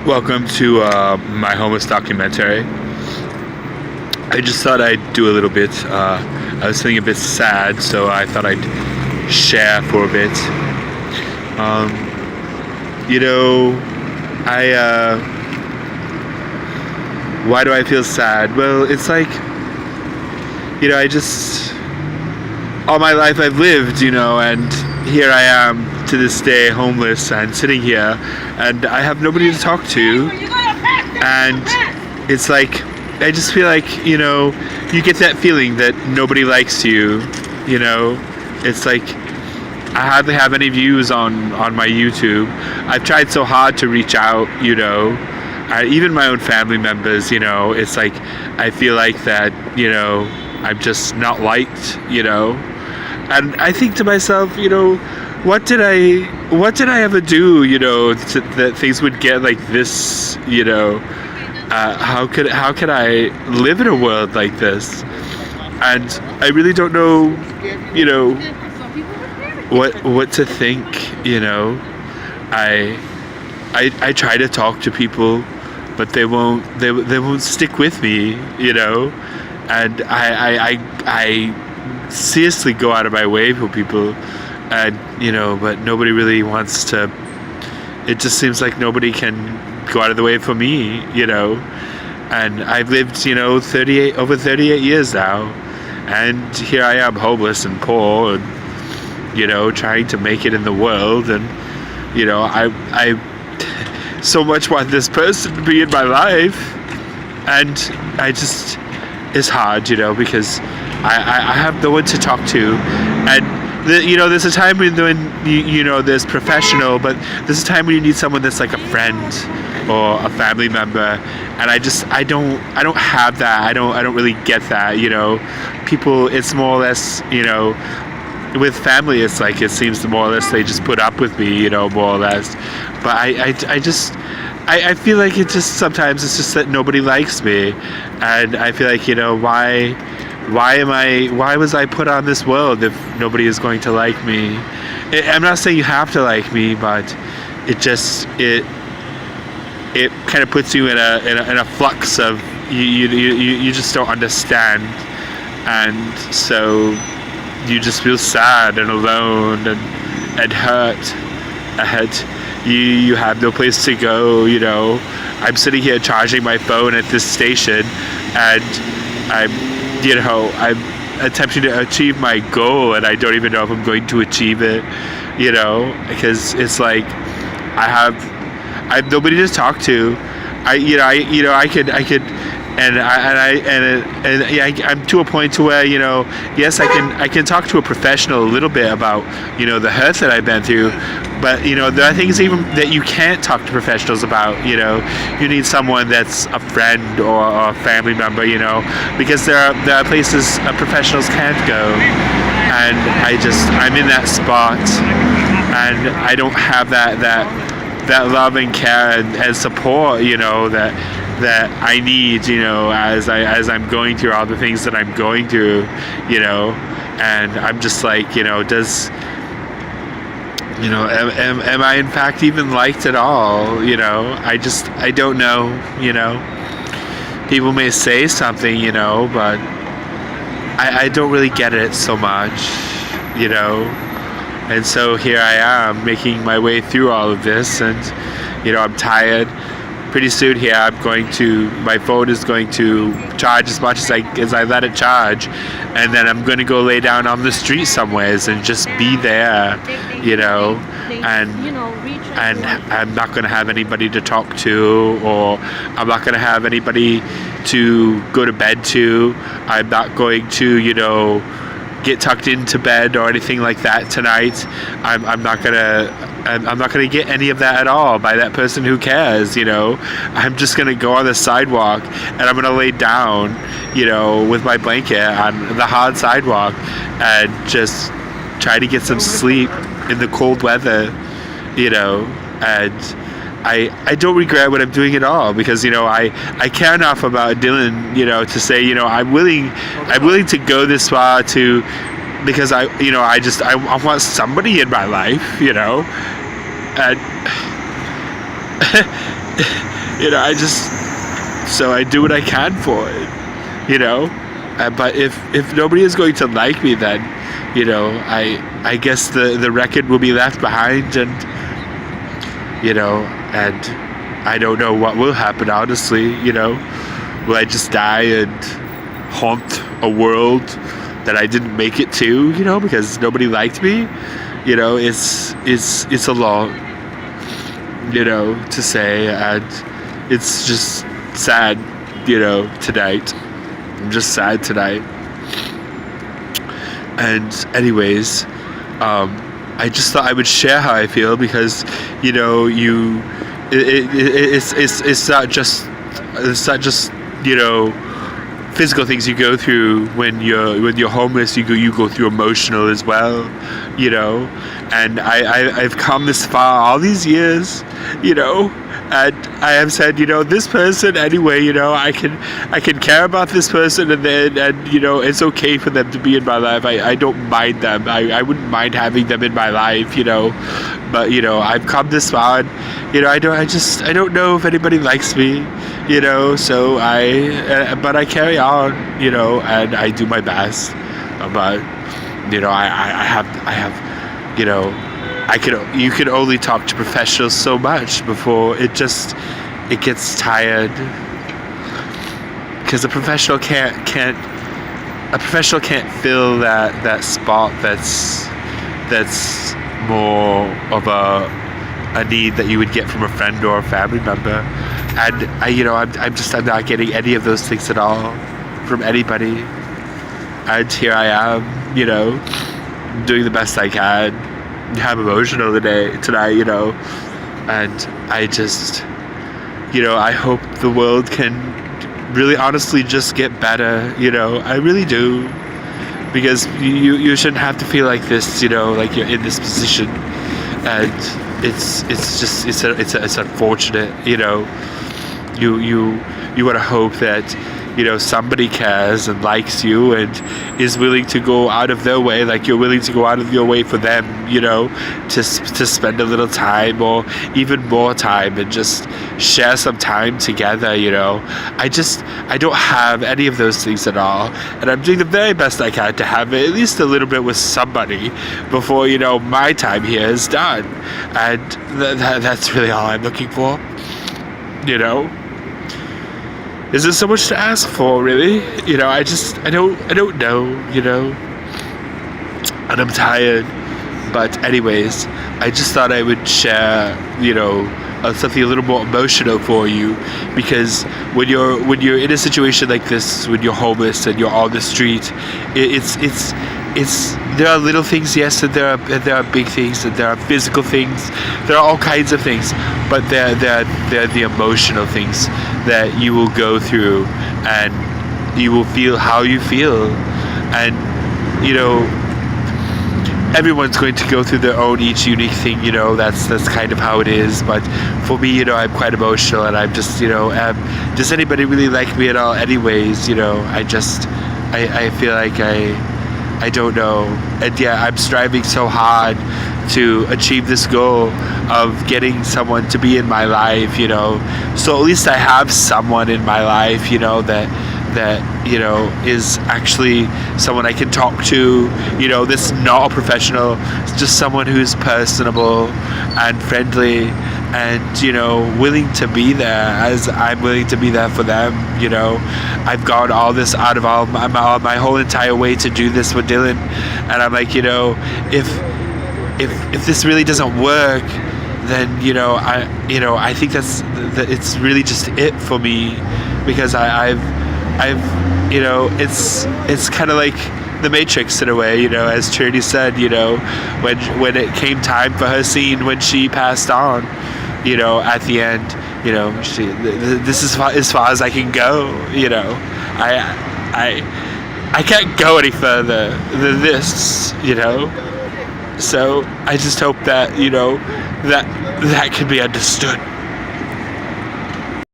Welcome to my homeless documentary. I just thought I'd do a little bit. I was feeling a bit sad, so I thought I'd share for a bit. Um, why do I feel sad? Well, it's like, I just, all my life I've lived, and here I am to this day homeless and sitting here, and I have nobody to talk to, and it's like, I just feel like, you get that feeling that nobody likes you, it's like, I hardly have any views on my YouTube. I've tried so hard to reach out, even my own family members, it's like, I feel like that, I'm just not liked, and I think to myself, what did I ever do, that things would get like this, how could I live in a world like this? And I really don't know, what to think, I try to talk to people, but they won't stick with me, and I seriously go out of my way for people, and but nobody really wants to. It just seems like nobody can go out of the way for me, and I've lived over 38 years now, and here I am homeless and poor, and trying to make it in the world, and I so much want this person to be in my life, and it's hard, because I have no one to talk to, and there's a time when there's professional, but there's a time when you need someone that's like a friend or a family member, and I don't have that. I don't really get that, people, it's more or less, with family, it's like, it seems more or less they just put up with me, more or less, but I feel like it just, sometimes it's just that nobody likes me, and I feel like, why was I put on this world if nobody is going to like me? I'm not saying you have to like me, but it kind of puts you in a flux of you just don't understand, and so you just feel sad and alone and hurt, and you have no place to go. I'm sitting here charging my phone at this station, and I'm attempting to achieve my goal, and I don't even know if I'm going to achieve it, because it's like I have nobody to talk to. I could, I'm to a point to where, yes, I can talk to a professional a little bit about, the hurt that I've been through, but, there are things even that you can't talk to professionals about, you need someone that's a friend or a family member, because there are places professionals can't go, and I'm in that spot, and I don't have that love and care and support, that I need, as I'm going through all the things that I'm going through, and I'm just like, am I in fact even liked at all? I don't know, people may say something, but I don't really get it so much, and so here I am making my way through all of this, and I'm tired. Pretty soon here my phone is going to charge as much as I let it charge, and then I'm going to go lay down on the street somewheres and just be there, and I'm not going to have anybody to talk to, or I'm not going to have anybody to go to bed to. I'm not going to, get tucked into bed or anything like that tonight. I'm not gonna get any of that at all by that person who cares. I'm just gonna go on the sidewalk, and I'm gonna lay down, with my blanket on the hard sidewalk, and just try to get some sleep in the cold weather, and I don't regret what I'm doing at all, because I care enough about Dylan, to say, I'm willing to go this far because I want somebody in my life, and I just, so I do what I can for it, but if nobody is going to like me, then I guess the record will be left behind, and and I don't know what will happen, honestly. Will I just die and haunt a world that I didn't make it to, because nobody liked me? It's a lot, to say, and it's just sad, tonight. I'm just sad tonight. And anyways, I just thought I would share how I feel, because it's not just physical things you go through when you're homeless. You go through emotional as well, and I've come this far all these years, and I have said, this person anyway, I can care about this person, and it's okay for them to be in my life. I don't mind them. I wouldn't mind having them in my life, but I've come this far, and I don't know if anybody likes me, so but I carry on, and I do my best. But you can only talk to professionals so much before it gets tired, because a professional can't fill that spot that's more of a need that you would get from a friend or a family member. And I'm not getting any of those things at all from anybody. And here I am, doing the best I can. I'm emotional tonight, and I just, I hope the world can really honestly just get better, I really do, because you shouldn't have to feel like this, like you're in this position, and it's unfortunate, you want to hope that somebody cares and likes you and is willing to go out of their way, like you're willing to go out of your way for them, to spend a little time or even more time and just share some time together, I don't have any of those things at all, and I'm doing the very best I can to have at least a little bit with somebody before, my time here is done, and that's really all I'm looking for, Is it so much to ask for, really? I don't know, and I'm tired. But anyways, I just thought I would share, something a little more emotional for you, because when you're in a situation like this, when you're homeless and you're on the street, it's there are little things, yes, and there are big things, and there are physical things, there are all kinds of things, but they're the emotional things that you will go through, and you will feel how you feel, and everyone's going to go through their own each unique thing, that's kind of how it is. But for me, I'm quite emotional, and I'm just, does anybody really like me at all anyways? I feel like I don't know. And yeah, I'm striving so hard to achieve this goal of getting someone to be in my life, so at least I have someone in my life, that is actually someone I can talk to, that's not a professional. It's just someone who's personable and friendly and willing to be there as I'm willing to be there for them. I've gone all this out of all my whole entire way to do this with Dylan, and I'm like, if this really doesn't work, then I think it's really just it for me, because I've it's kind of like the Matrix in a way, as Trinity said, when it came time for her scene when she passed on, at the end, this is as far as I can go, I can't go any further than this, so I just hope that that can be understood.